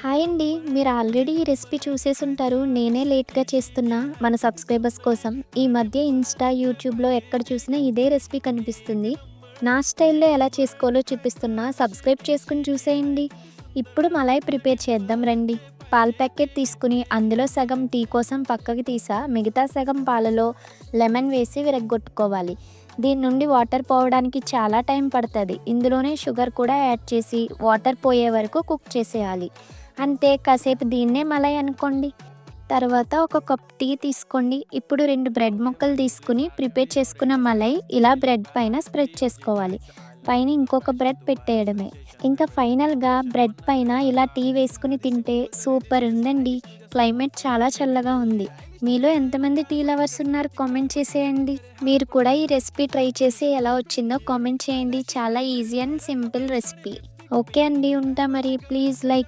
Hi అండి. మీరు already ఈ రెసిపీ చూసేసుంటారు. నేనే లేట్‌గా చేస్తున్నా మన సబ్స్క్రైబర్స్ కోసం. ఈ మధ్య ఇన్‌స్టా, యూట్యూబ్‌లో ఎక్కడ చూసినా ఇదే రెసిపీ కనిపిస్తుంది. నా స్టైల్‌లో ఎలా చేసుకోవాలో చూపిస్తున్నా. సబ్స్క్రైబ్ చేసుకొని చూసేయండి. ఇప్పుడు మలాయ్ ప్రిపేర్ చేద్దాం రండి. పాల ప్యాకెట్ తీసుకుని అందులో సగం టీ కోసం పక్కకి తీసా. మిగతా సగం పాలలో లెమన్ వేసి విరగ్గొట్టుకోవాలి. దీని నుండి వాటర్ పోవడానికి చాలా టైం పడుతుంది. ఇందులోనే షుగర్ కూడా యాడ్ చేసి వాటర్ పోయే వరకు కుక్ చేసేయాలి. అంతే, కాసేపు దీన్నే మలై అనుకోండి. తర్వాత ఒక కప్ టీ తీసుకోండి. ఇప్పుడు 2 బ్రెడ్ ముక్కలు తీసుకుని ప్రిపేర్ చేసుకున్న మలై ఇలా బ్రెడ్ పైన స్ప్రెడ్ చేసుకోవాలి. పైన ఇంకొక బ్రెడ్ పెట్టేయడమే. ఇంకా ఫైనల్గా బ్రెడ్ పైన ఇలా టీ వేసుకుని తింటే సూపర్ ఉందండి. క్లైమేట్ చాలా చల్లగా ఉంది. మీలో ఎంతమంది టీ లవర్స్ ఉన్నారు కామెంట్ చేసేయండి. మీరు కూడా ఈ రెసిపీ ట్రై చేసి ఎలా వచ్చిందో కామెంట్ చేయండి. చాలా easy and simple recipe. Okay అండి, ఉంటా మరి. Please like